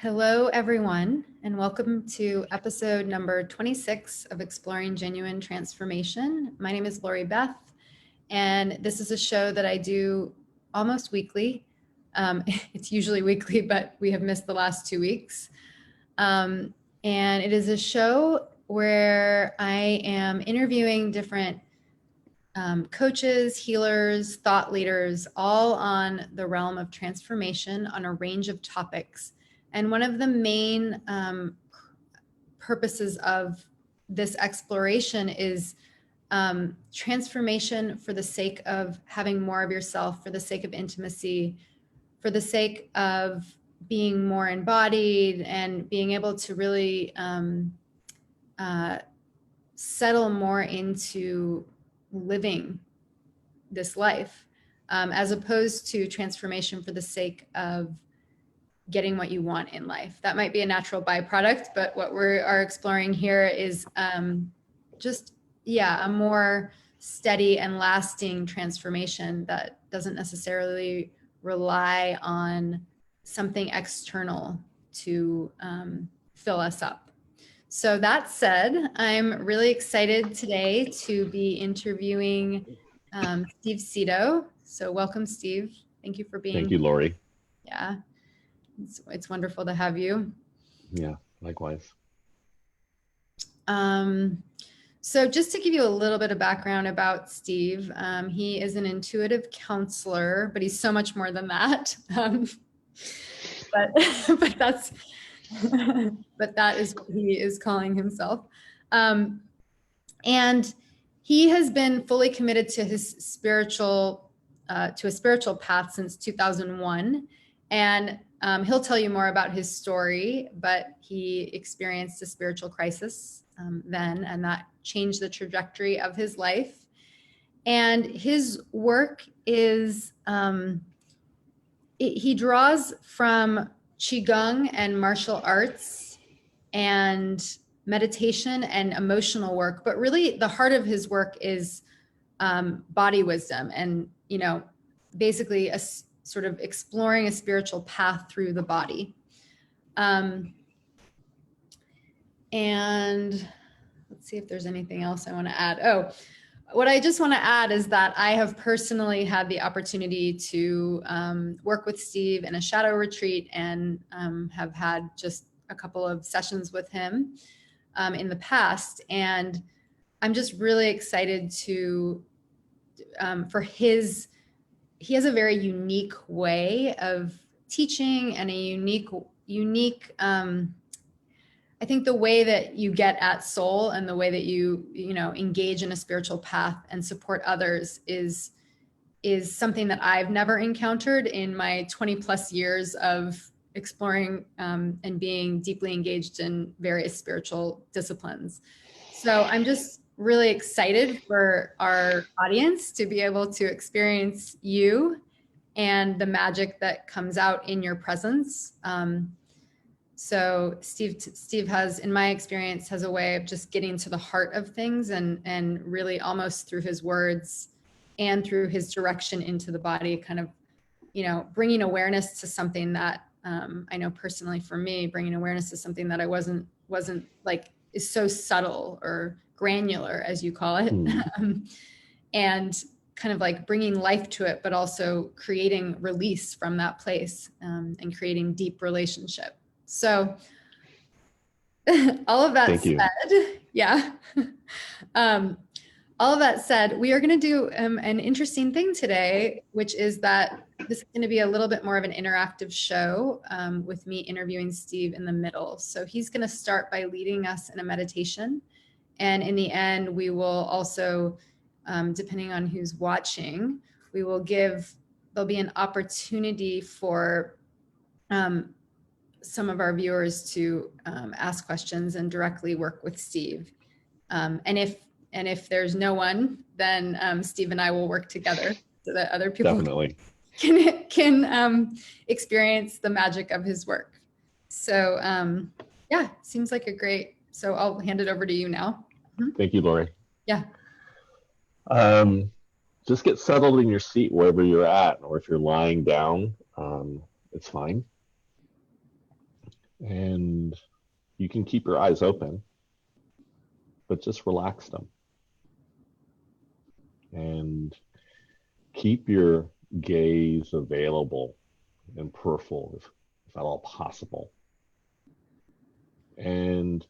Hello, everyone, and welcome to episode number 26 of Exploring Genuine Transformation. My name is Lori Beth, and this is a show that I do almost weekly. It's usually weekly, but we have missed the last 2 weeks. And it is a show where I am interviewing different coaches, healers, thought leaders, all on the realm of transformation on a range of topics. And one of the main purposes of this exploration is transformation for the sake of having more of yourself, for the sake of intimacy, for the sake of being more embodied and being able to really settle more into living this life, as opposed to transformation for the sake of getting what you want in life. That might be a natural byproduct, but what we are exploring here is a more steady and lasting transformation that doesn't necessarily rely on something external to fill us up. So that said, I'm really excited today to be interviewing Steve Seto. So welcome, Steve. Thank you for being here. Thank you, Lori. Yeah. It's wonderful to have you. Yeah, likewise. So just to give you a little bit of background about Steve, he is an intuitive counselor, but he's so much more than that. But that is what he is calling himself. And he has been fully committed to his spiritual path since 2001. And he'll tell you more about his story, but he experienced a spiritual crisis then, and that changed the trajectory of his life. And his work is, he draws from Qigong and martial arts and meditation and emotional work, but really the heart of his work is body wisdom and, basically a sort of exploring a spiritual path through the body. And let's see if there's anything else I want to add. Oh, what I just want to add is that I have personally had the opportunity to work with Steve in a shadow retreat and have had just a couple of sessions with him in the past. And I'm just really excited he has a very unique way of teaching and a unique, I think the way that you get at soul and the way that you engage in a spiritual path and support others is something that I've never encountered in my 20 plus years of exploring and being deeply engaged in various spiritual disciplines. So I'm just really excited for our audience to be able to experience you and the magic that comes out in your presence. So Steve has, in my experience, has a way of just getting to the heart of things and really almost through his words and through his direction into the body, kind of, bringing awareness to something that I know personally for me, bringing awareness to something that I wasn't like is so subtle or granular, as you call it, and kind of like bringing life to it, but also creating release from that place and creating deep relationship. So all of that said, yeah. All of that said, we are going to do an interesting thing today, which is that this is going to be a little bit more of an interactive show with me interviewing Steve in the middle. So he's going to start by leading us in a meditation. And in the end, we will also, depending on who's watching, there'll be an opportunity for some of our viewers to ask questions and directly work with Steve. And if there's no one, then Steve and I will work together so that other people definitely can experience the magic of his work. So yeah, seems like so I'll hand it over to you now. Thank you, Lori. Yeah. Just get settled in your seat wherever you're at, or if you're lying down, it's fine. And you can keep your eyes open, but just relax them. And keep your gaze available and peripheral if at all possible. And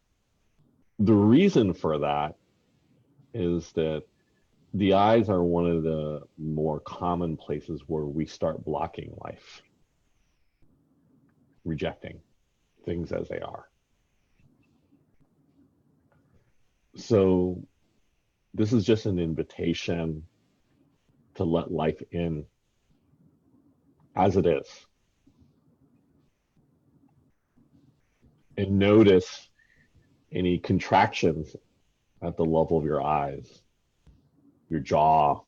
the reason for that is that the eyes are one of the more common places where we start blocking life, rejecting things as they are. So this is just an invitation to let life in as it is. And notice any contractions at the level of your eyes, your jaw,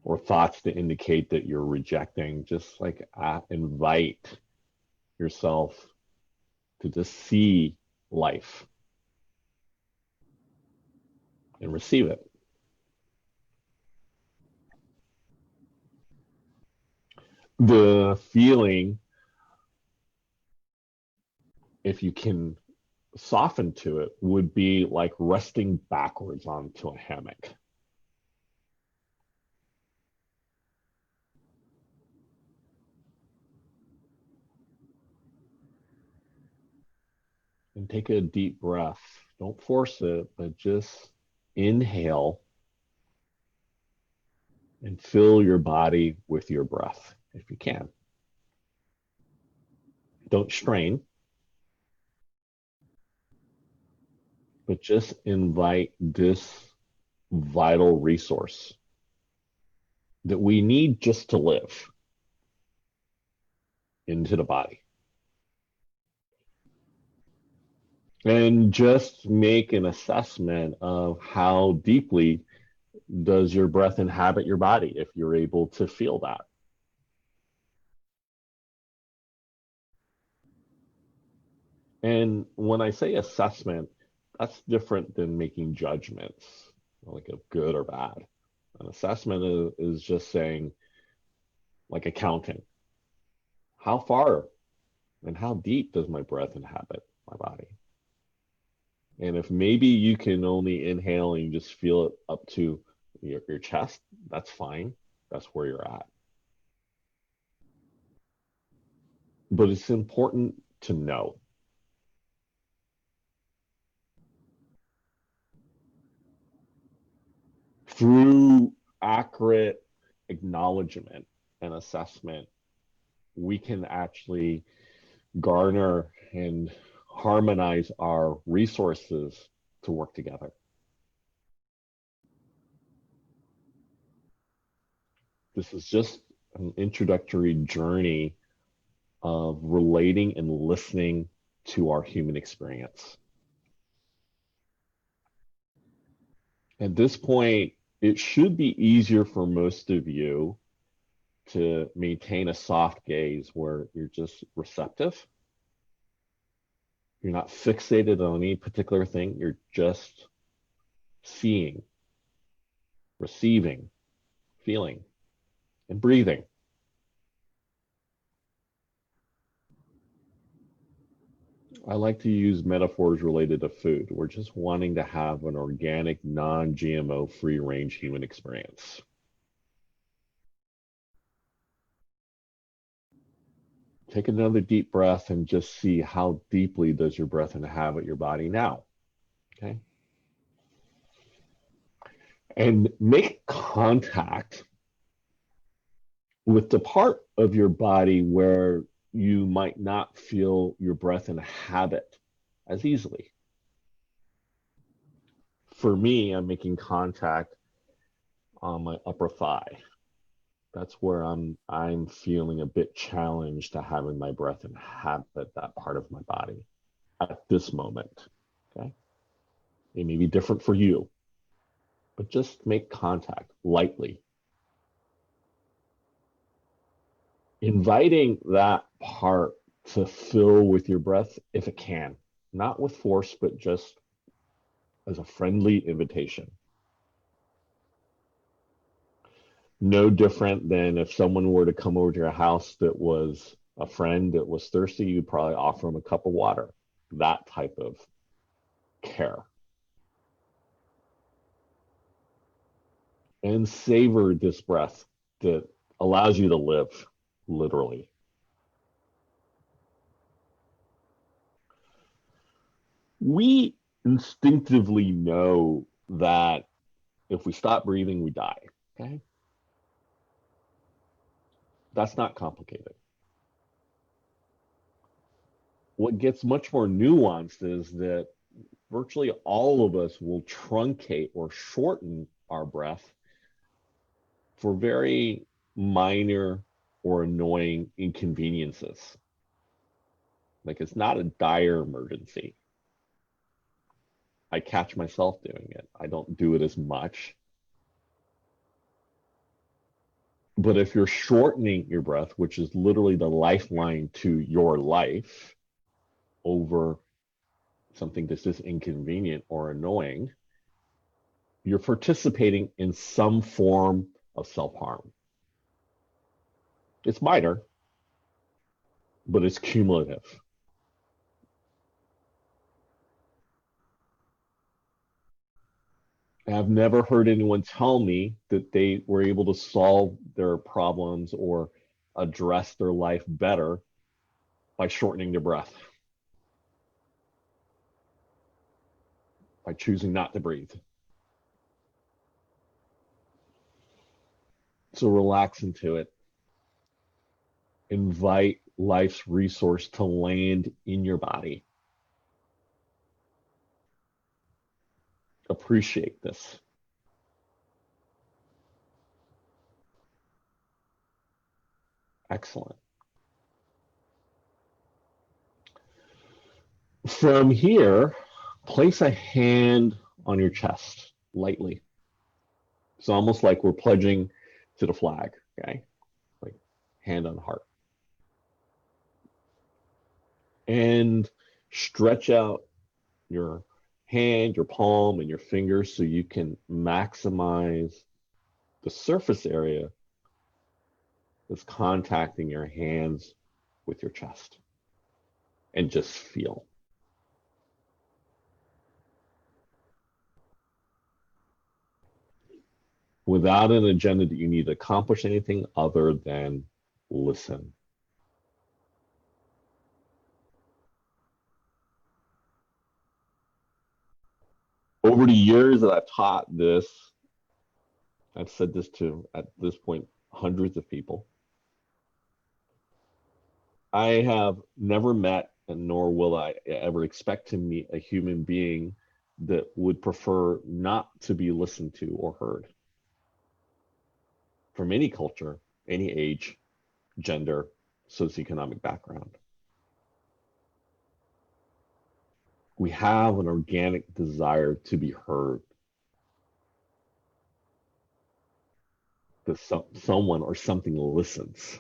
or thoughts that indicate that you're rejecting. Just like invite yourself to just see life and receive it. The feeling, if you can soften to it, would be like resting backwards onto a hammock. And take a deep breath. Don't force it, but just inhale and fill your body with your breath if you can. Don't strain, but just invite this vital resource that we need just to live into the body. And just make an assessment of how deeply does your breath inhabit your body if you're able to feel that. And when I say assessment, that's different than making judgments, like of good or bad. An assessment is just saying, like accounting, how far and how deep does my breath inhabit my body? And if maybe you can only inhale and you just feel it up to your chest, that's fine. That's where you're at. But it's important to know. Through accurate acknowledgement and assessment, we can actually garner and harmonize our resources to work together. This is just an introductory journey of relating and listening to our human experience. At this point, it should be easier for most of you to maintain a soft gaze where you're just receptive. You're not fixated on any particular thing. You're just seeing, receiving, feeling, and breathing. I like to use metaphors related to food. We're just wanting to have an organic, non-GMO, free-range human experience. Take another deep breath and just see how deeply does your breath inhabit your body now. Okay. And make contact with the part of your body where you might not feel your breath inhabit as easily. For me, I'm making contact on my upper thigh. That's where I'm feeling a bit challenged to having my breath inhabit that part of my body at this moment. Okay. It may be different for you, but just make contact lightly. Inviting that part to fill with your breath if it can, not with force, but just as a friendly invitation. No different than if someone were to come over to your house that was a friend that was thirsty, you'd probably offer them a cup of water. That type of care. And savor this breath that allows you to live, literally. We instinctively know that if we stop breathing, we die. Okay? That's not complicated. What gets much more nuanced is that virtually all of us will truncate or shorten our breath for very minor or annoying inconveniences. Like it's not a dire emergency. I catch myself doing it. I don't do it as much. But if you're shortening your breath, which is literally the lifeline to your life, over something that's just inconvenient or annoying, you're participating in some form of self-harm. It's minor, but it's cumulative. I've never heard anyone tell me that they were able to solve their problems or address their life better by shortening their breath, by choosing not to breathe. So relax into it. Invite life's resource to land in your body. Appreciate this. Excellent. From here, place a hand on your chest lightly. It's almost like we're pledging to the flag, okay? Like hand on heart. And stretch out your hand, your palm, and your fingers so you can maximize the surface area that's contacting your hands with your chest. And just feel. Without an agenda that you need to accomplish anything other than listen. Over the years that I've taught this, I've said this to, at this point, hundreds of people. I have never met, and nor will I ever expect to meet, a human being that would prefer not to be listened to or heard. From any culture, any age, gender, socioeconomic background. We have an organic desire to be heard. That someone or something listens.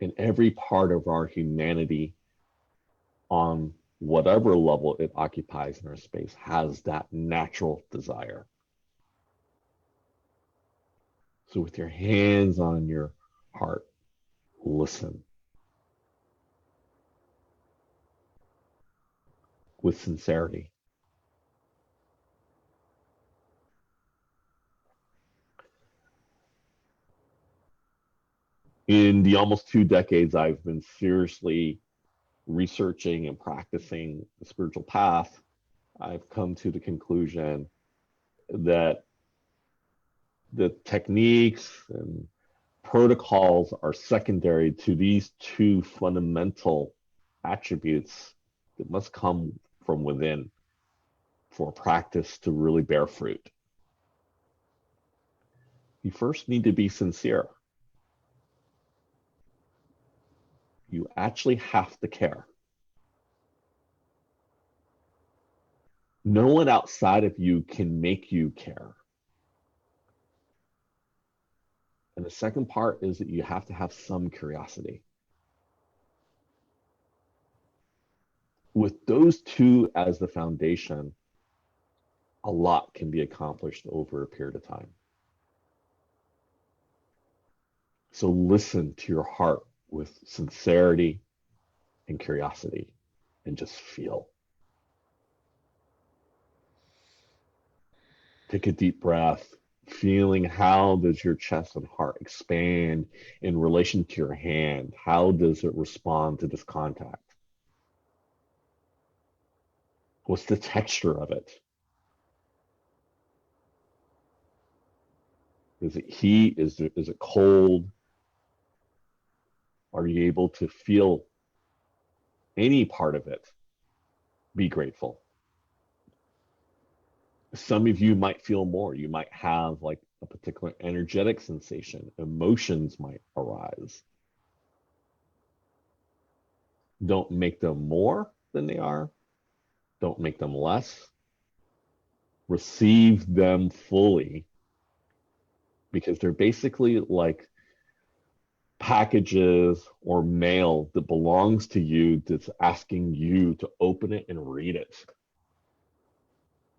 And every part of our humanity, on whatever level it occupies in our space, has that natural desire. So with your hands on your heart, listen. With sincerity. In the almost 2 decades I've been seriously researching and practicing the spiritual path, I've come to the conclusion that the techniques and protocols are secondary to these two fundamental attributes that must come from within for practice to really bear fruit. You first need to be sincere. You actually have to care. No one outside of you can make you care. And the second part is that you have to have some curiosity. With those two as the foundation, a lot can be accomplished over a period of time. So listen to your heart with sincerity and curiosity and just feel. Take a deep breath, feeling how does your chest and heart expand in relation to your hand? How does it respond to this contact? What's the texture of it? Is it heat? Is it cold? Are you able to feel any part of it? Be grateful. Some of you might feel more. You might have like a particular energetic sensation. Emotions might arise. Don't make them more than they are. Don't make them less. Receive them fully because they're basically like packages or mail that belongs to you that's asking you to open it and read it,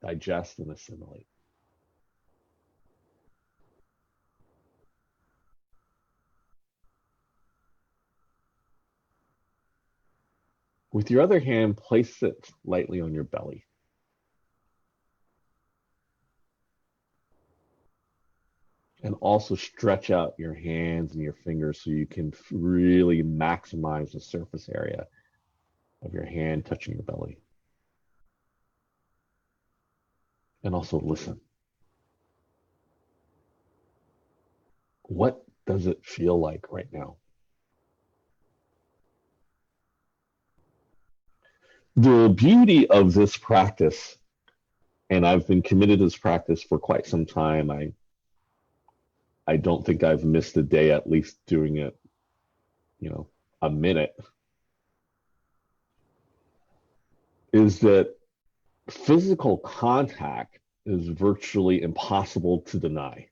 digest and assimilate. With your other hand, place it lightly on your belly. And also stretch out your hands and your fingers so you can really maximize the surface area of your hand touching your belly. And also listen. What does it feel like right now? The beauty of this practice, and I've been committed to this practice for quite some time. I don't think I've missed a day at least doing it, a minute, is that physical contact is virtually impossible to deny.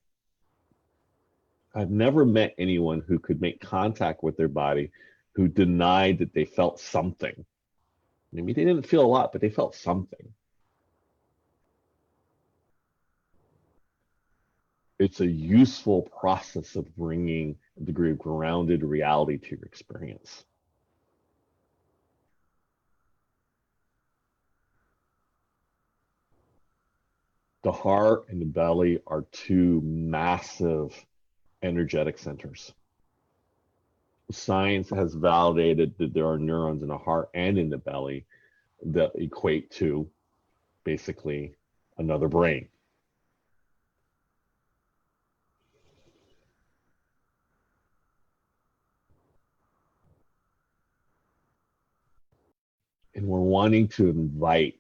I've never met anyone who could make contact with their body who denied that they felt something. Maybe they didn't feel a lot, but they felt something. It's a useful process of bringing a degree of grounded reality to your experience. The heart and the belly are two massive energetic centers. Science has validated that there are neurons in the heart and in the belly that equate to basically another brain. And we're wanting to invite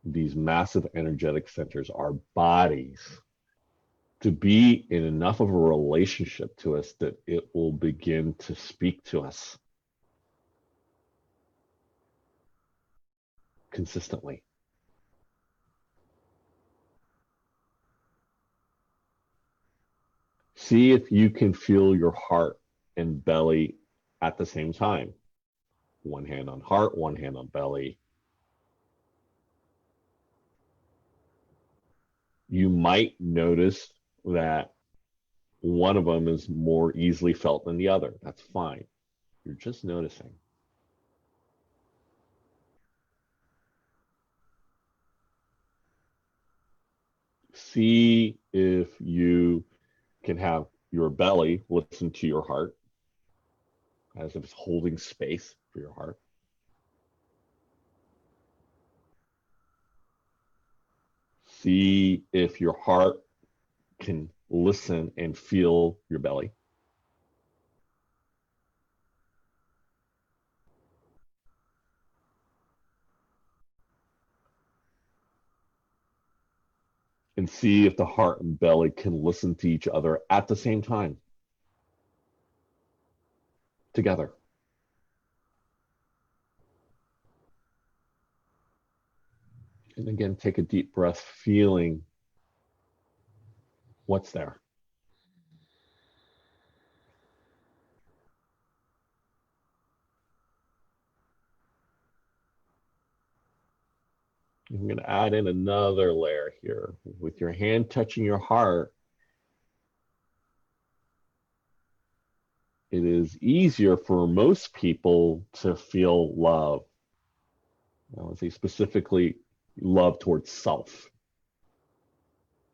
these massive energetic centers, our bodies, to be in enough of a relationship to us that it will begin to speak to us consistently. See if you can feel your heart and belly at the same time. One hand on heart, one hand on belly. You might notice that one of them is more easily felt than the other. That's fine. You're just noticing. See if you can have your belly listen to your heart as if it's holding space for your heart. See if your heart can listen and feel your belly. And see if the heart and belly can listen to each other at the same time, together. And again, take a deep breath, feeling what's there. I'm going to add in another layer here. With your hand touching your heart, it is easier for most people to feel love. I would say specifically love towards self.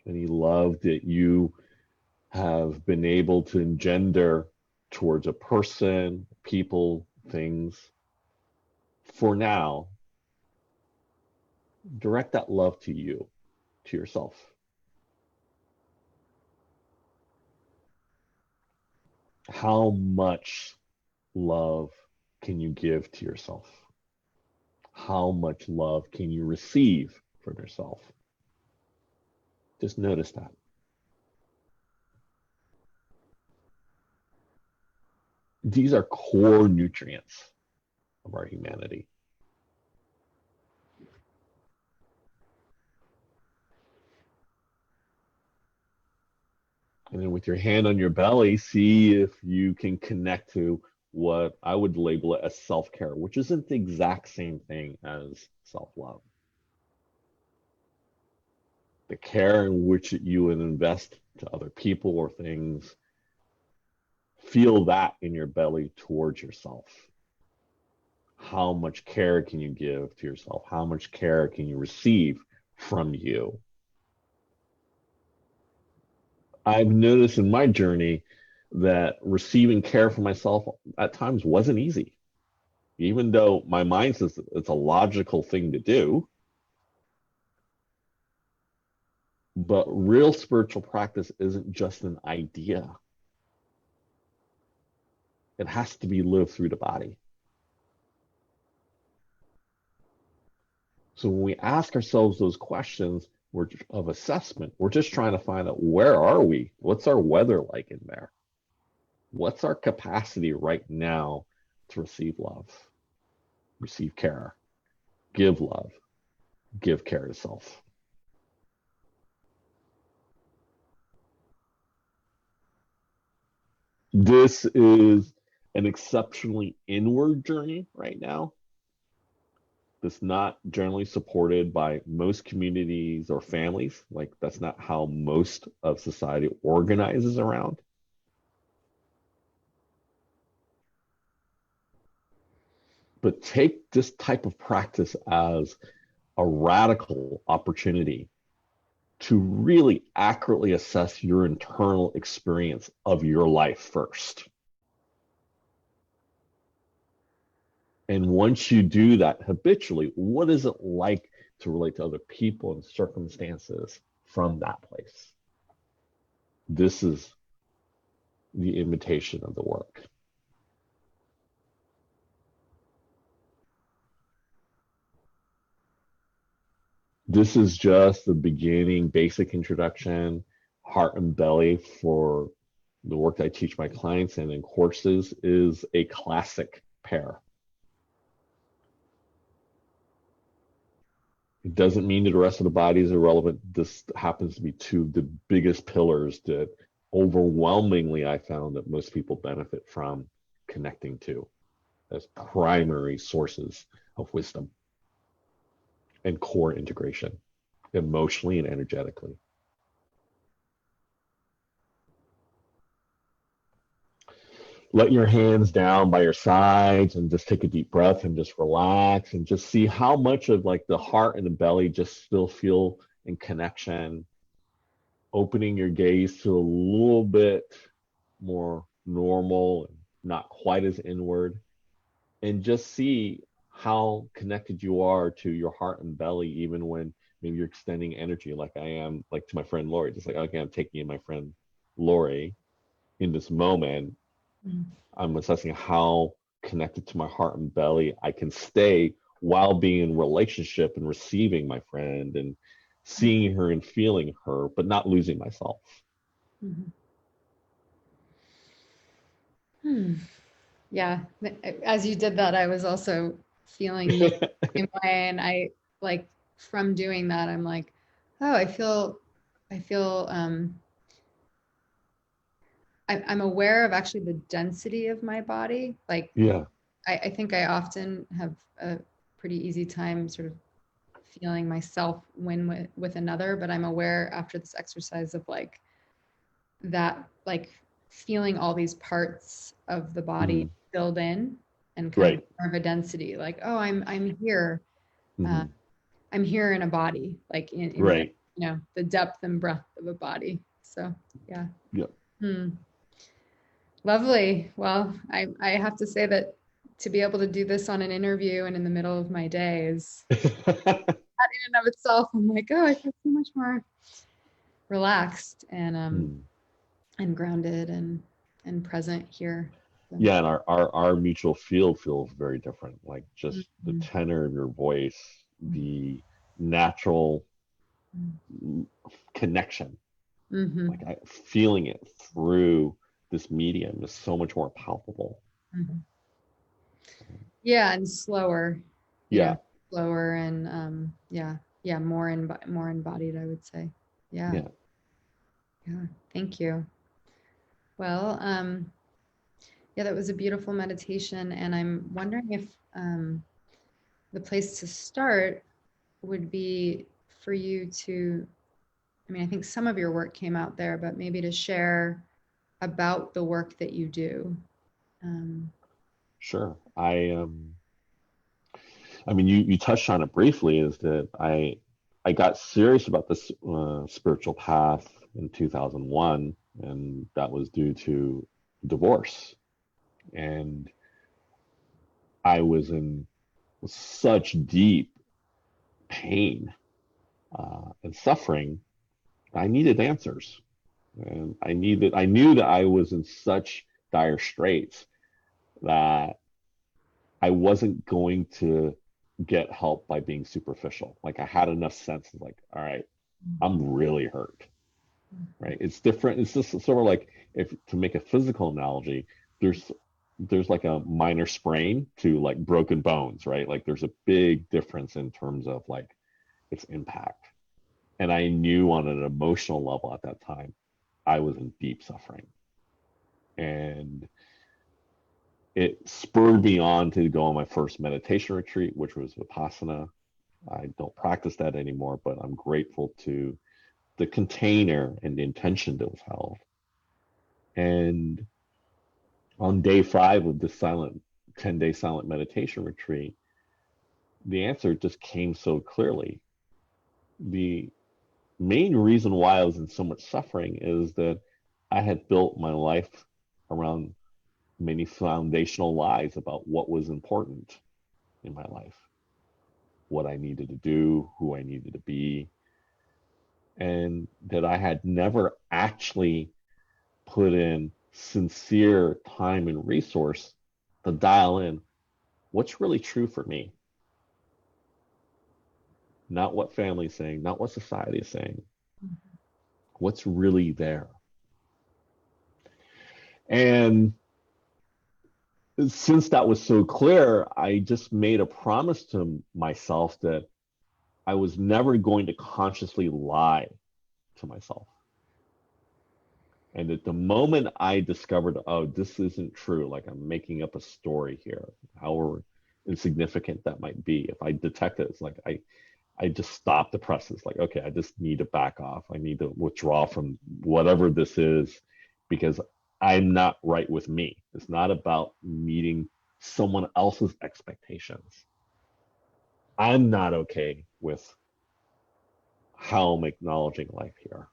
Any love that you have been able to engender towards a person, people, things. For now, direct that love to you, to yourself. How much love can you give to yourself? How much love can you receive from yourself? Just notice that. These are core nutrients of our humanity. And then with your hand on your belly, see if you can connect to what I would label it as self-care, which isn't the exact same thing as self-love. The care in which you would invest to other people or things, feel that in your belly towards yourself. How much care can you give to yourself? How much care can you receive from you? I've noticed in my journey that receiving care for myself at times wasn't easy. Even though my mind says it's a logical thing to do, but real spiritual practice isn't just an idea. It has to be lived through the body. So when we ask ourselves those questions of assessment, we're just trying to find out, where are we? What's our weather like in there? What's our capacity right now to receive love, receive care, give love, give care to self? This is an exceptionally inward journey right now that's not generally supported by most communities or families. Like, that's not how most of society organizes around. But take this type of practice as a radical opportunity to really accurately assess your internal experience of your life first. And once you do that habitually, what is it like to relate to other people and circumstances from that place? This is the invitation of the work. This is just the beginning, basic introduction, heart and belly for the work that I teach my clients and in courses is a classic pair. It doesn't mean that the rest of the body is irrelevant. This happens to be two of the biggest pillars that overwhelmingly I found that most people benefit from connecting to as primary sources of wisdom and core integration, emotionally and energetically. Let your hands down by your sides and just take a deep breath and just relax and just see how much of like the heart and the belly just still feel in connection. Opening your gaze to a little bit more normal and not quite as inward, and just see how connected you are to your heart and belly, even when maybe you're extending energy like I am, like to my friend Lori, just like, okay, I'm taking in my friend Lori in this moment. Mm. I'm assessing how connected to my heart and belly I can stay while being in relationship and receiving my friend and seeing her and feeling her, but not losing myself. Mhm. Hmm. Yeah. As you did that, I was also feeling the same way. And I like from doing that, I'm like, oh, I feel, I'm aware of actually the density of my body. Like, Yeah. I think I often have a pretty easy time sort of feeling myself with another, but I'm aware after this exercise of like that, like feeling all these parts of the body Hmm. filled in and kind of Right. more of a density, like, oh, I'm here. Uh, Hmm. I'm here in a body, like in the, Right. you know, the depth and breadth of a body. So yeah. Yeah. Hmm. Lovely. Well, I have to say that to be able to do this on an interview and in the middle of my day is, that in and of itself, I'm like, oh, I feel so much more relaxed Hmm. and grounded and present here. So, Yeah, and our mutual field feels very different. Like just the mhm, tenor of your voice, the natural connection, like mhm, I feeling it through this medium is so much more palpable. mhm. Yeah, and slower, you know, Yeah, slower and yeah, yeah, more embodied, I would say. Yeah, yeah, yeah. Thank you. Well, yeah, that was a beautiful meditation, and I'm wondering if the place to start would be for you to, I mean, I think some of your work came out there, but maybe to share about the work that you do. Um, sure. I mean, you touched on it briefly. Is that I got serious about this spiritual path in 2001, and that was due to divorce. And I was in such deep pain and suffering. I needed answers, and I knew that I was in such dire straits that I wasn't going to get help by being superficial. Like I had enough sense of like, all right, I'm really hurt, right? It's different. It's just sort of like, if to make a physical analogy, there's there's like a minor sprain to like broken bones, right? Like there's a big difference in terms of like its impact. And I knew on an emotional level at that time, I was in deep suffering. And it spurred me on to go on my first meditation retreat, which was Vipassana. I don't practice that anymore, but I'm grateful to the container and the intention that was held. And on day 5 of this 10-day silent meditation retreat, the answer just came so clearly. The main reason why I was in so much suffering is that I had built my life around many foundational lies about what was important in my life, what I needed to do, who I needed to be, and that I had never actually put in sincere time and resource to dial in what's really true for me, not what family's saying, not what society is saying, what's really there. And since that was so clear, I just made a promise to myself that I was never going to consciously lie to myself. And at the moment I discovered, oh, this isn't true, like I'm making up a story here, however insignificant that might be. If I detect it, it's like I just stop the process. Like, okay, I just need to back off. I need to withdraw from whatever this is because I'm not right with me. It's not about meeting someone else's expectations. I'm not okay with how I'm acknowledging life here.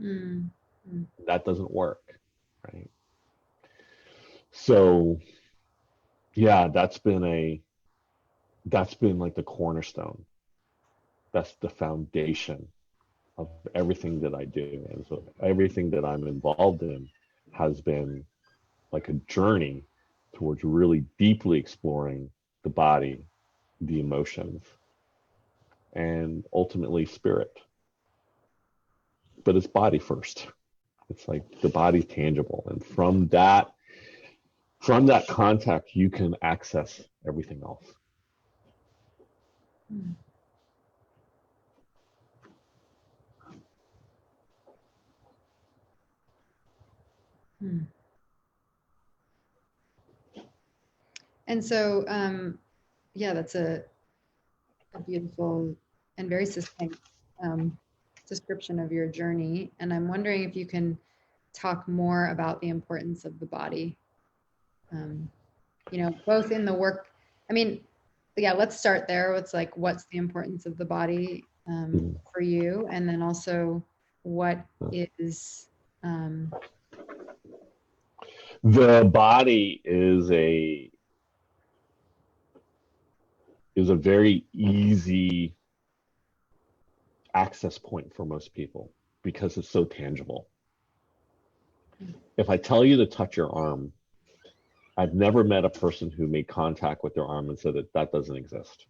mm, mm, That doesn't work, right? So yeah, that's been like the cornerstone. That's the foundation of everything that I do. And so everything that I'm involved in has been like a journey towards really deeply exploring the body, the emotions, and ultimately spirit. But it's body first. It's like the body's tangible. And from that contact, you can access everything else. mm, mm. And so, yeah, that's a beautiful and very succinct description of your journey. And I'm wondering if you can talk more about the importance of the body, you know, both in the work. I mean, yeah, let's start there. It's like, what's the importance of the body for you? And then also, what is the body is a very easy access point for most people because it's so tangible. If I tell you to touch your arm, I've never met a person who made contact with their arm and said that that doesn't exist.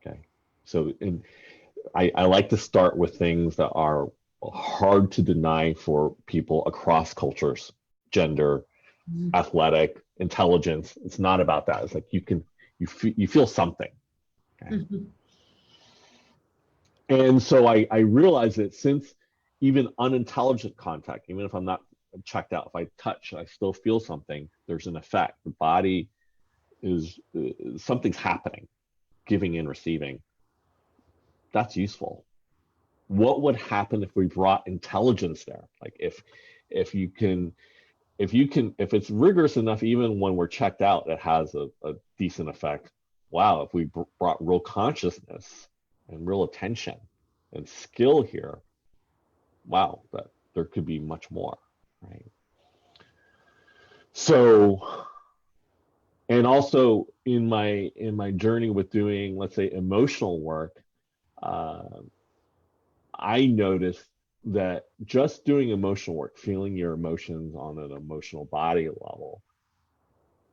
Okay. So I like to start with things that are hard to deny for people across cultures, gender, athletic, intelligence. It's not about that. It's like you feel something. Okay. And so I realized that since even unintelligent contact, even if I'm not checked out, if I touch, I still feel something, there's an effect. The body is something's happening, giving and receiving. That's useful. What would happen if we brought intelligence there? Like if you can if it's rigorous enough, even when we're checked out, it has a decent effect. Wow, if we brought real consciousness and real attention and skill here, wow, that there could be much more, right? So, and also in my journey with doing, let's say, emotional work, I noticed that just doing emotional work, feeling your emotions on an emotional body level,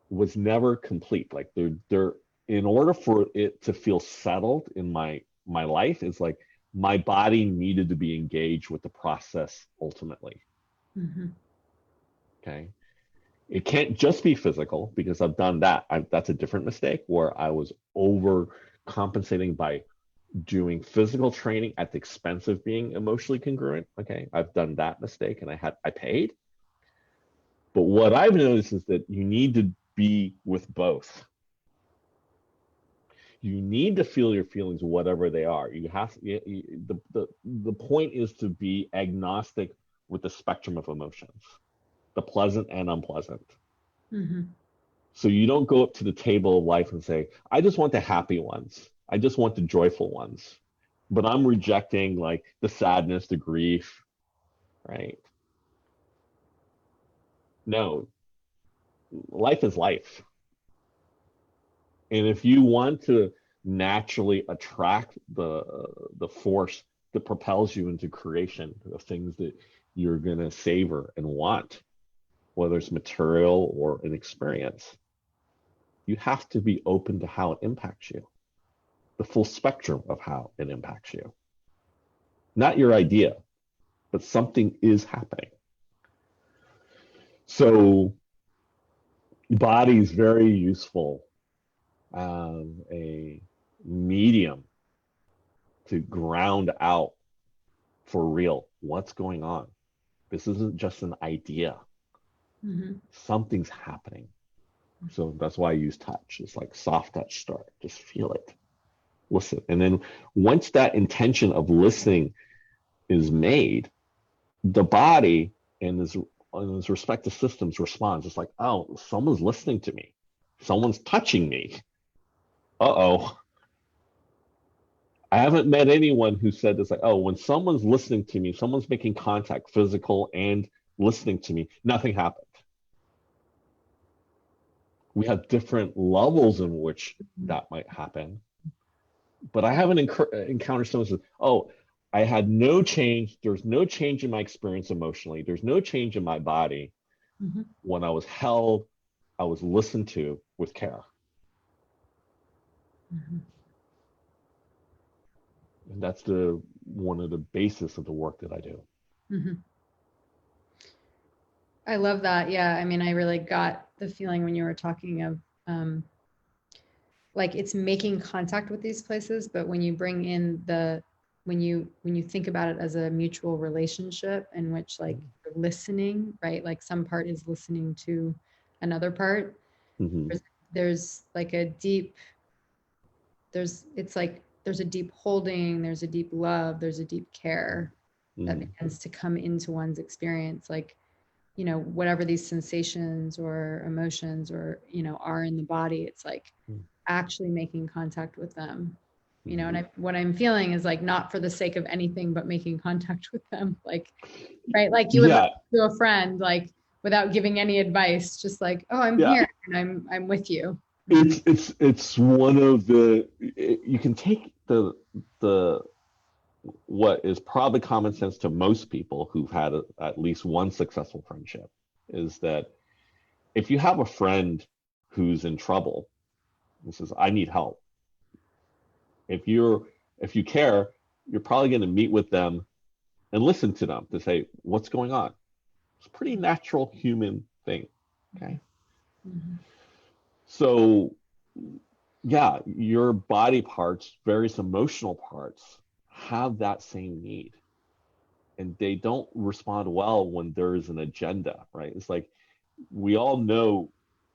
was never complete. Like there in order for it to feel settled in my life, it's like my body needed to be engaged with the process ultimately. Okay. It can't just be physical because I've done that. That's a different mistake where I was overcompensating by doing physical training at the expense of being emotionally congruent. Okay. I've done that mistake and I paid. But what I've noticed is that you need to be with both. You need to feel your feelings, whatever they are. You have the point is to be agnostic with the spectrum of emotions, the pleasant and unpleasant. So you don't go up to the table of life and say, I just want the happy ones. I just want the joyful ones. But I'm rejecting like the sadness, the grief, right? No, life is life. And if you want to naturally attract the force that propels you into creation of things that you're going to savor and want, whether it's material or an experience, you have to be open to how it impacts you, the full spectrum of how it impacts you. Not your idea, but something is happening. So body is very useful as a medium to ground out for real what's going on. This isn't just an idea. Something's happening. So that's why I use touch. It's like soft touch start. Just feel it. Listen. And then once that intention of listening is made, the body and its respective systems responds. It's like, oh, someone's listening to me. Someone's touching me. Uh-oh. I haven't met anyone who said this, like, oh, when someone's listening to me, someone's making contact, physical and listening to me, nothing happened. We have different levels in which that might happen. But I haven't encountered someone who says, oh, I had no change. There's no change in my experience emotionally. There's no change in my body. When I was held, I was listened to with care. And that's one of the basis of the work that I do. I love that. Yeah. I mean, I really got the feeling when you were talking of like it's making contact with these places, but when you bring in when you think about it as a mutual relationship in which like you're listening, right? Like some part is listening to another part. There's like a deep, it's like there's a deep holding, there's a deep love, there's a deep care that begins to come into one's experience. Like, you know, whatever these sensations or emotions or, you know, are in the body, it's like actually making contact with them, you know. And what I'm feeling is like, not for the sake of anything, but making contact with them. Like, right. Like you would listen to a friend, like without giving any advice, just like, oh, I'm here and I'm with you. It's one of the, you can take the what is probably common sense to most people who've had at least one successful friendship, is that if you have a friend who's in trouble and says, I need help, if you care, you're probably going to meet with them and listen to them to say, what's going on? It's a pretty natural human thing. Okay. So yeah, your body parts, various emotional parts, have that same need. And they don't respond well when there's an agenda, right? It's like, we all know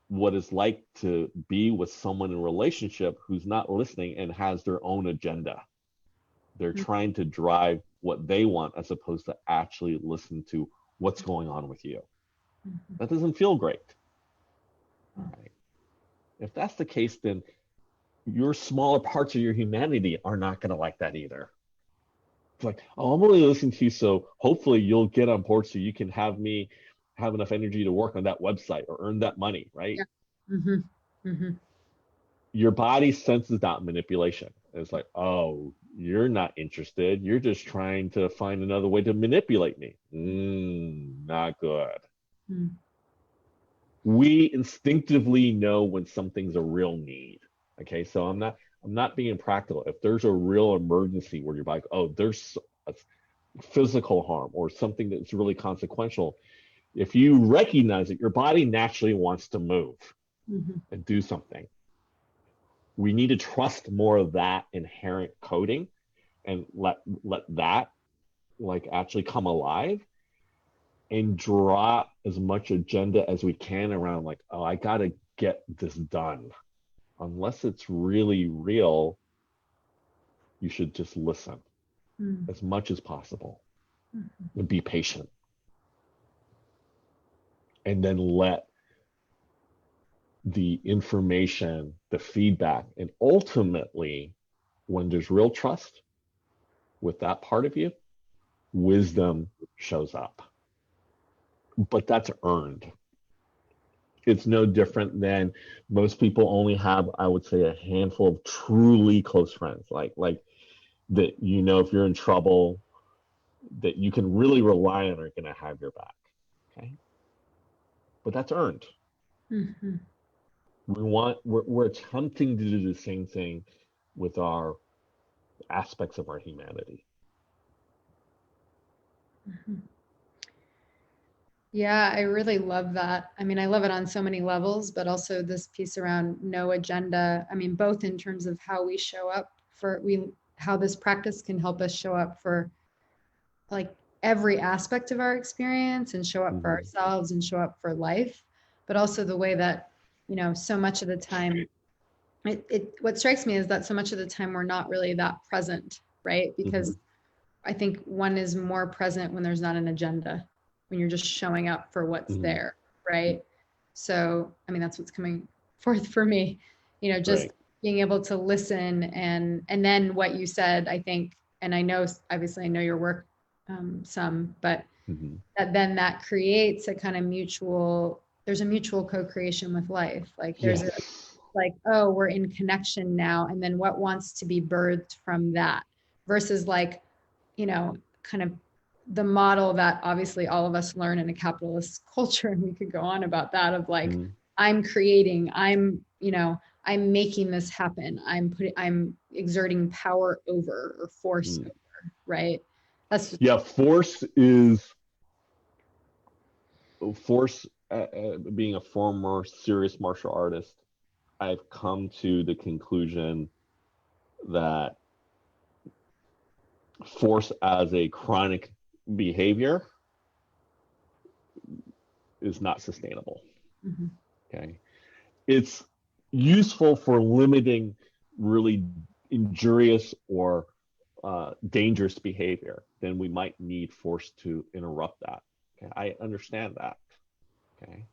what it's like to be with someone in a relationship who's not listening and has their own agenda. They're trying to drive what they want as opposed to actually listen to what's going on with you. That doesn't feel great. All right. If that's the case, then your smaller parts of your humanity are not going to like that either. It's like, oh, I'm only listening to you, so hopefully you'll get on board so you can have me have enough energy to work on that website or earn that money, right? Your body senses that manipulation. It's like, oh, you're not interested. You're just trying to find another way to manipulate me. Not good. We instinctively know when something's a real need. Okay, so I'm not being practical. If there's a real emergency where you're like, oh, there's a physical harm or something that's really consequential, if you recognize it, your body naturally wants to move and do something. We need to trust more of that inherent coding and let that like actually come alive, and drop as much agenda as we can around like, oh, I gotta get this done. Unless it's really real, you should just listen as much as possible and be patient. And then let the information, the feedback, and ultimately, when there's real trust with that part of you, wisdom shows up. But that's earned. It's no different than most people only have, I would say, a handful of truly close friends, like that, you know, if you're in trouble, that you can really rely on are going to have your back. Okay, but that's earned. We're attempting to do the same thing with our aspects of our humanity. Yeah, I really love that. I mean, I love it on so many levels, but also this piece around no agenda. I mean, both in terms of how we show up how this practice can help us show up for like every aspect of our experience and show up for ourselves and show up for life, but also the way that, you know, so much of the time, what strikes me is that so much of the time we're not really that present, right? Because I think one is more present when there's not an agenda, when you're just showing up for what's there, right? So, I mean, that's what's coming forth for me, you know, just being able to listen and then what you said, I think, and I know, obviously I know your work some, but that creates a kind of there's a mutual co-creation with life. Like there's like, oh, we're in connection now. And then what wants to be birthed from that versus like, you know, kind of the model that obviously all of us learn in a capitalist culture. And we could go on about that of like, I'm creating, I'm making this happen. I'm exerting power over or force over, right? That's force. Being a former serious martial artist, I've come to the conclusion that force as a chronic behavior is not sustainable. Okay, it's useful for limiting really injurious or dangerous behavior, then we might need force to interrupt that. Okay? I understand that. Okay.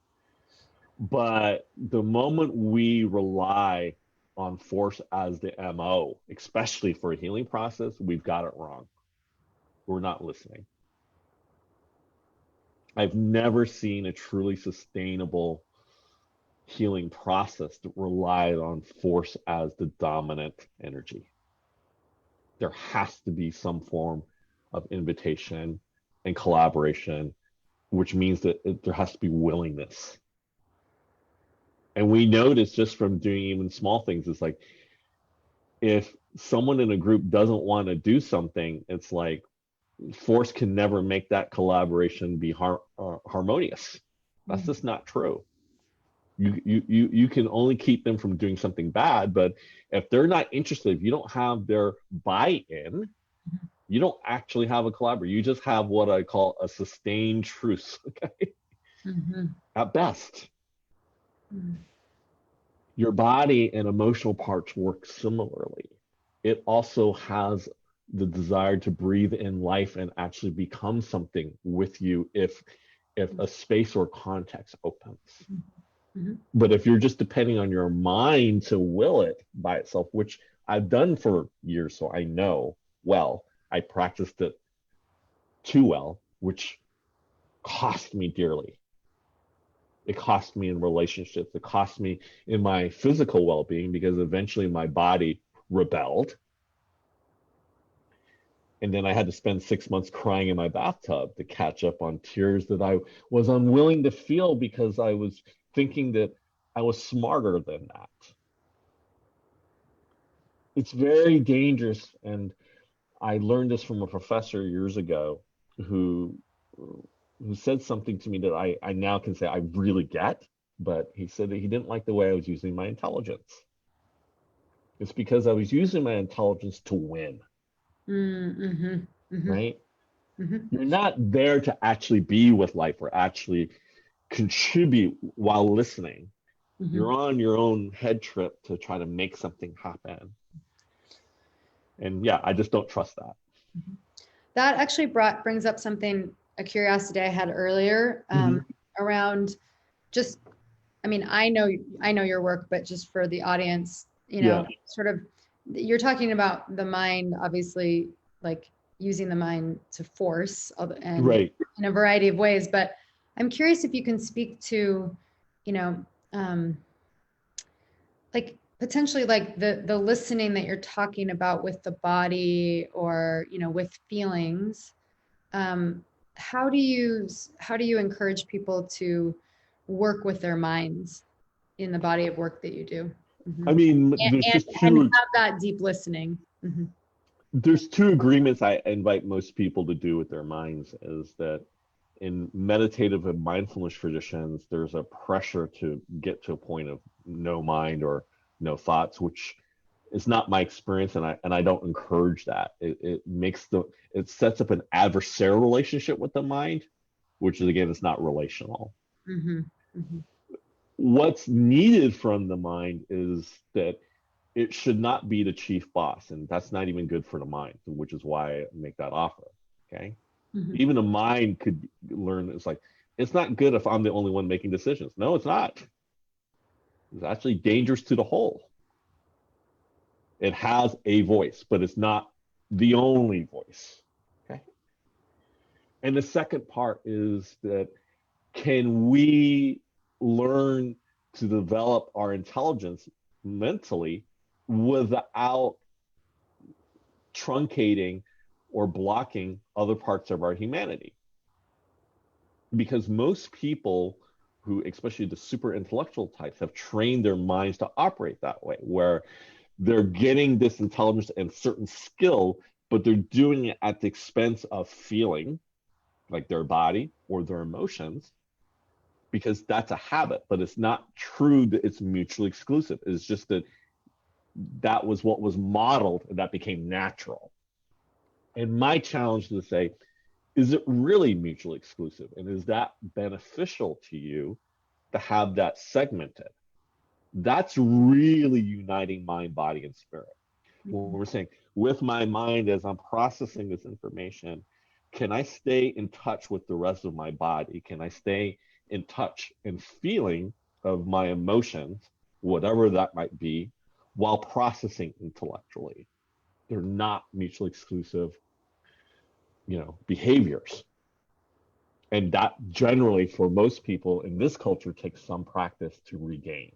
But the moment we rely on force as the MO, especially for a healing process, we've got it wrong. We're not listening. I've never seen a truly sustainable healing process that relied on force as the dominant energy. There has to be some form of invitation and collaboration, which means that there has to be willingness. And we notice just from doing even small things, it's like if someone in a group doesn't want to do something, it's like force can never make that collaboration be harmonious. That's just not true. You can only keep them from doing something bad, but if they're not interested, if you don't have their buy-in, you don't actually have a collaboration. You just have what I call a sustained truce, okay? Mm-hmm. At best. Mm-hmm. Your body and emotional parts work similarly. It also has the desire to breathe in life and actually become something with you if a space or context opens. Mm-hmm. But if you're just depending on your mind to will it by itself, which I've done for years, so I know well, I practiced it too well, which cost me dearly. It cost me in relationships. It cost me in my physical well-being because eventually my body rebelled. And then I had to spend 6 months crying in my bathtub to catch up on tears that I was unwilling to feel because I was thinking that I was smarter than that. It's very dangerous. And I learned this from a professor years ago who who said something to me that I now can say I really get, but he said that he didn't like the way I was using my intelligence. It's because I was using my intelligence to win, Mm-hmm. Mm-hmm. right? Mm-hmm. You're not there to actually be with life or actually contribute while listening. Mm-hmm. You're on your own head trip to try to make something happen. And yeah, I just don't trust that. That actually brings up something, a curiosity I had earlier, Mm-hmm. around just, I mean, I know your work, but just for the audience, Yeah, sort of, you're talking about the mind, obviously, like using the mind to force and right. in a variety of ways. But I'm curious if you can speak to, you know, um, like potentially like the listening that you're talking about with the body or, with feelings. um, how do you encourage people to work with their minds in the body of work that you do? I Mhm. mean, and, there's and just and two have that deep listening. Mhm. there's two agreements I invite most people to do with their minds is that in meditative and mindfulness traditions, there's a pressure to get to a point of no mind or no thoughts, which is not my experience, and I don't encourage that. It sets up an adversarial relationship with the mind, which is again, it's not relational. Mhm. Mhm. What's needed from the mind is that it should not be the chief boss, and that's not even good for the mind, which is why I make that offer. Okay, Mhm. even the mind could learn. It's like it's not good if I'm the only one making decisions. No, it's not. It's actually dangerous to the whole. It has a voice, but it's not the only voice. Okay. And the second part is that can we learn to develop our intelligence mentally without truncating or blocking other parts of our humanity? Because most people who, especially the super intellectual types, have trained their minds to operate that way, where they're getting this intelligence and certain skill, but they're doing it at the expense of feeling, like their body or their emotions, because that's a habit. But it's not true that it's mutually exclusive. It's just that that was what was modeled and that became natural. And my challenge is to say, is it really mutually exclusive? And is that beneficial to you to have that segmented? That's really uniting mind, body, and spirit. when we're saying with my mind as I'm processing this information, can I stay in touch with the rest of my body? Can I stay in touch and feeling of my emotions, whatever that might be, while processing intellectually? They're not mutually exclusive, behaviors. And that generally, for most people in this culture, takes some practice to regain.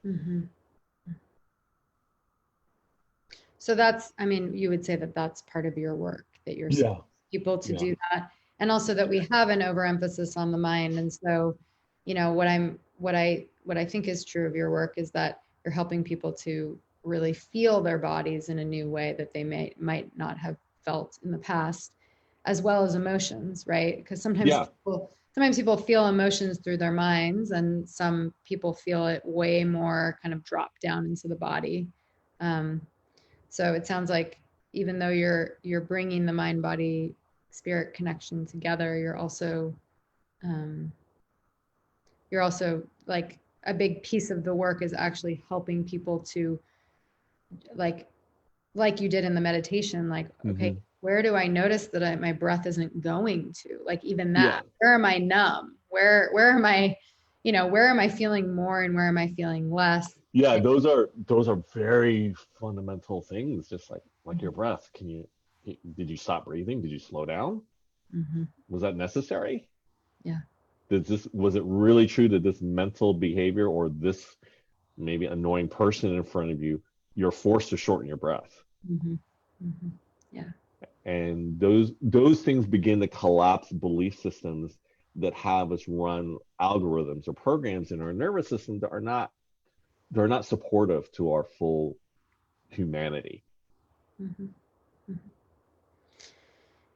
Mm-hmm. So that's, I mean, you would say that that's part of your work, that you're Yeah. people to Yeah. do that. And also that we have an overemphasis on the mind. And so, what I think is true of your work is that you're helping people to really feel their bodies in a new way that they might not have felt in the past, as well as emotions, right? Because Yeah. sometimes people feel emotions through their minds, and some people feel it way more kind of drop down into the body. Um, so it sounds like even though you're bringing the mind body spirit connection together, um, you're also like a big piece of the work is actually helping people to like like you did in the meditation, like, okay, Mm-hmm. where do I notice that my breath isn't going to, like, even Yeah. that, where am I numb, where am I, where am I feeling more and where am I feeling less? Yeah, And, those are very fundamental things, just like your Mhm, breath. Did you stop breathing? Did you slow down? mhm, Was that necessary? yeah. Was it really true that this mental behavior or this maybe annoying person in front of you, you're forced to shorten your breath? Mhm, mhm, yeah. And those things begin to collapse belief systems that have us run algorithms or programs in our nervous system that are not they're not supportive to our full humanity. Mhm.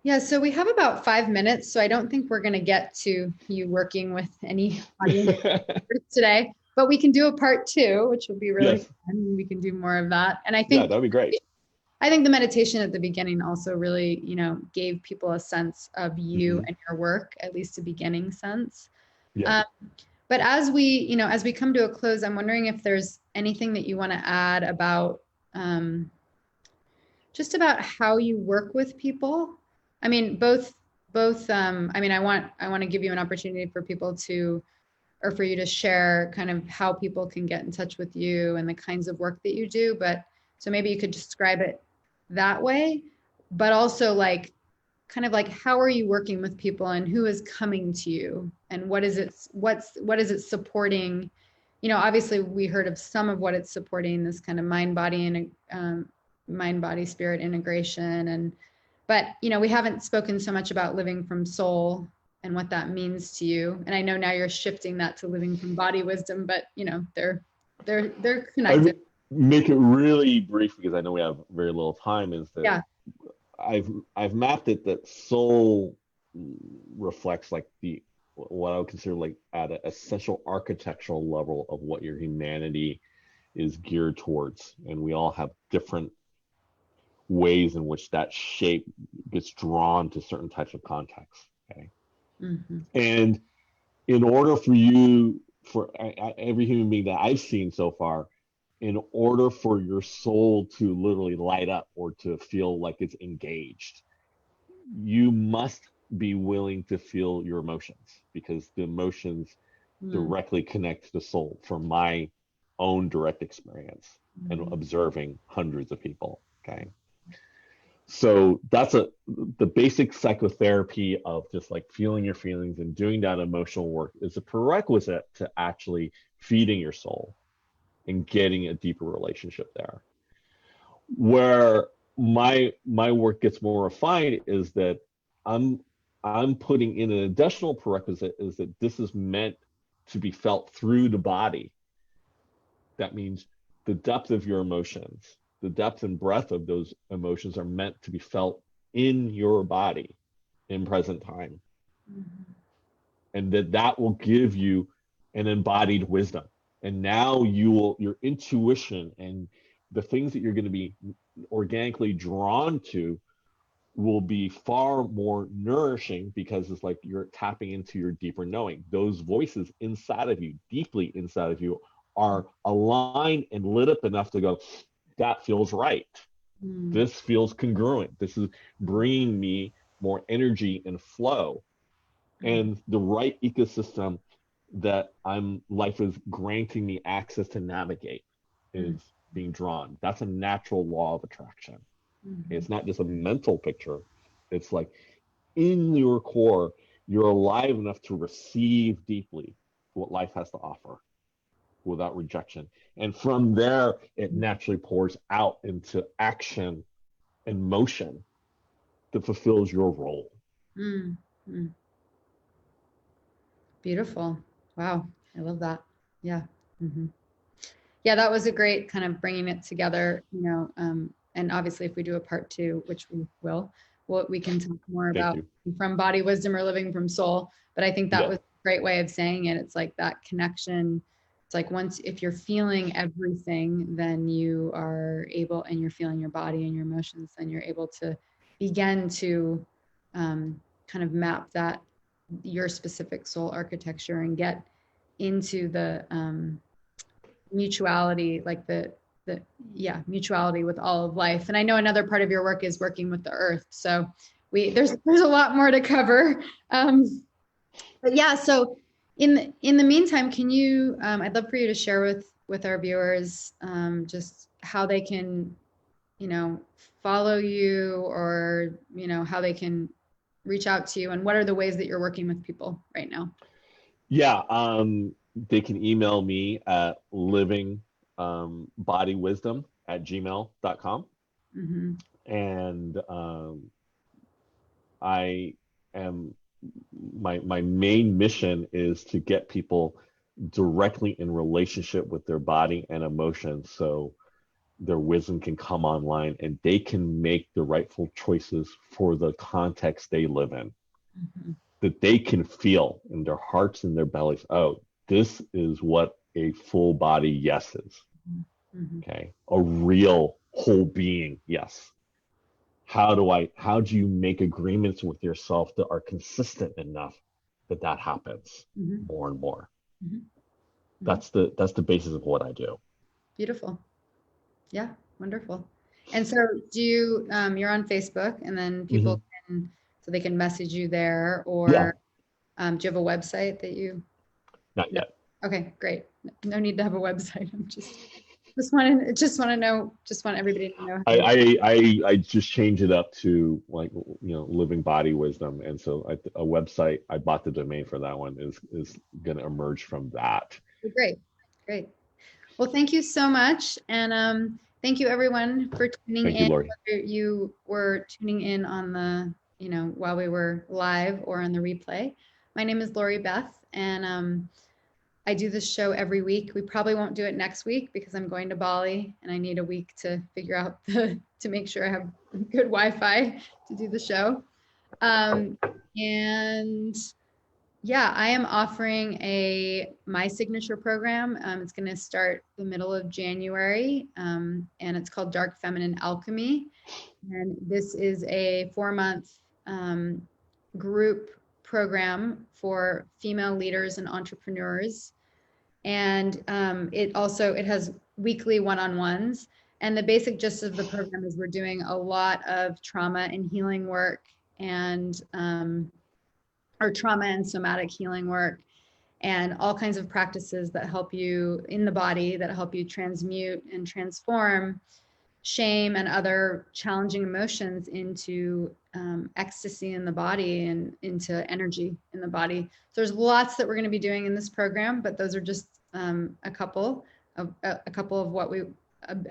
Yeah, so we have about 5 minutes, so I don't think we're going to get to you working with any audience members today, but we can do a part two, which will be really Yes. fun. We can do more of that. And Yeah, that'd be great. I think the meditation at the beginning also really, gave people a sense of you Hmm. and your work, at least a beginning sense. Yeah. Um, but as we come to a close, I'm wondering if there's anything that you want to add about um, just about how you work with people. I mean, both I mean, I want to give you an opportunity for people to or for you to share kind of how people can get in touch with you and the kinds of work that you do, but so maybe you could describe it that way, but also like kind of like how are you working with people and who is coming to you and what is it supporting. Obviously we heard of some of what it's supporting, this kind of mind body spirit integration, but we haven't spoken so much about living from soul and what that means to you. And I know now you're shifting that to living from body wisdom, but they're I connected. make it really brief because I know we have very little time. Is that Yeah. I've mapped it that soul reflects like the what I would consider like at an essential architectural level of what your humanity is geared towards, and we all have different ways in which that shape gets drawn to certain types of contexts. Okay, Mm-hmm. and in order for you, for every human being that I've seen so far, in order for your soul to literally light up or to feel like it's engaged, you must be willing to feel your emotions because the emotions Mm-hmm. directly connect to the soul from my own direct experience and observing hundreds of people. Okay. So that's the basic psychotherapy of just like feeling your feelings and doing that emotional work is a prerequisite to actually feeding your soul and getting a deeper relationship there. Where my work gets more refined is that I'm I'm putting in an additional prerequisite is that this is meant to be felt through the body. That means the depth of your emotions, the depth and breadth of those emotions are meant to be felt in your body in present time. Mm-hmm. And that will give you an embodied wisdom. And now your intuition and the things that you're going to be organically drawn to will be far more nourishing because it's like you're tapping into your deeper knowing. Those voices inside of you, deeply inside of you, are aligned and lit up enough to go, that feels right. This feels congruent. This is bringing me more energy and flow, and the right ecosystem that life is granting me access to navigate is being drawn. That's a natural law of attraction. It's not just a mental picture. It's like in your core, you're alive enough to receive deeply what life has to offer without rejection. And from there, it naturally pours out into action and motion that fulfills your role. Beautiful. Wow. I love that. Yeah. Yeah, that was a great kind of bringing it together, and obviously if we do a part 2, which we will, we can talk more about from body wisdom or living from soul. But I think that was a great way of saying it. It's like that connection. It's like if you're feeling everything, then you are able, and you're feeling your body and your emotions, then you're able to begin to kind of map that, your specific soul architecture, and get into the mutuality, like the mutuality with all of life. And I know another part of your work is working with the earth. So there's a lot more to cover. But yeah, so in the meantime, can you, I'd love for you to share with our viewers just how they can, follow you, or, how they can reach out to you, and what are the ways that you're working with people right now? Yeah, they can email me at livingbodywisdom@gmail.com. And I am, my main mission is to get people directly in relationship with their body and emotions, so their wisdom can come online and they can make the rightful choices for the context they live in. That they can feel in their hearts and their bellies, oh, this is what a full body yes is. Okay, a real whole being yes. How do you make agreements with yourself that are consistent enough that happens more and more? That's the basis of what I do. Beautiful. Yeah, wonderful. And so do you, you're on Facebook, and then people can, so they can message you there, or do you have a website that you? Not yet. Okay, great. No need to have a website. I'm just want everybody to know. I just changed it up to, like, living body wisdom, and so a website, I bought the domain for that one, is going to emerge from that. Great. Well, thank you so much, and thank you everyone for tuning in. Thank you, Lori. Whether you were tuning in on the, while we were live or on the replay. My name is Lori Beth, and I do this show every week. We probably won't do it next week because I'm going to Bali and I need a week to figure out to make sure I have good Wi-Fi to do the show. And yeah, I am offering my signature program. It's going to start the middle of January, and it's called Dark Feminine Alchemy. And this is a 4-month group program for female leaders and entrepreneurs. And it has weekly one-on-ones. And the basic gist of the program is we're doing a lot of trauma and healing work, and or trauma and somatic healing work, and all kinds of practices that help you in the body, that help you transmute and transform shame and other challenging emotions into ecstasy in the body and into energy in the body. So there's lots that we're going to be doing in this program, but those are just a couple of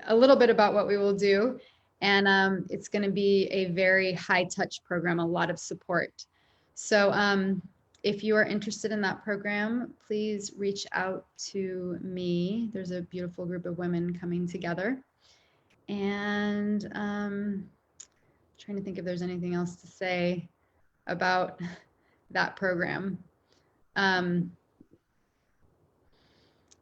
a little bit about what we will do. And it's going to be a very high touch program, a lot of support. So if you are interested in that program, please reach out to me. There's a beautiful group of women coming together. And trying to think if there's anything else to say about that program.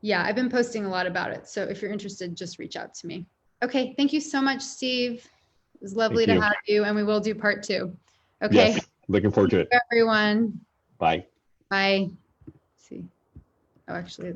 Yeah, I've been posting a lot about it. So if you're interested, just reach out to me. Okay, thank you so much, Steve. It was lovely to have you, and we will do part 2. Okay. Yes, looking forward to it. Everyone. Bye. Bye. Let's see. Oh, actually.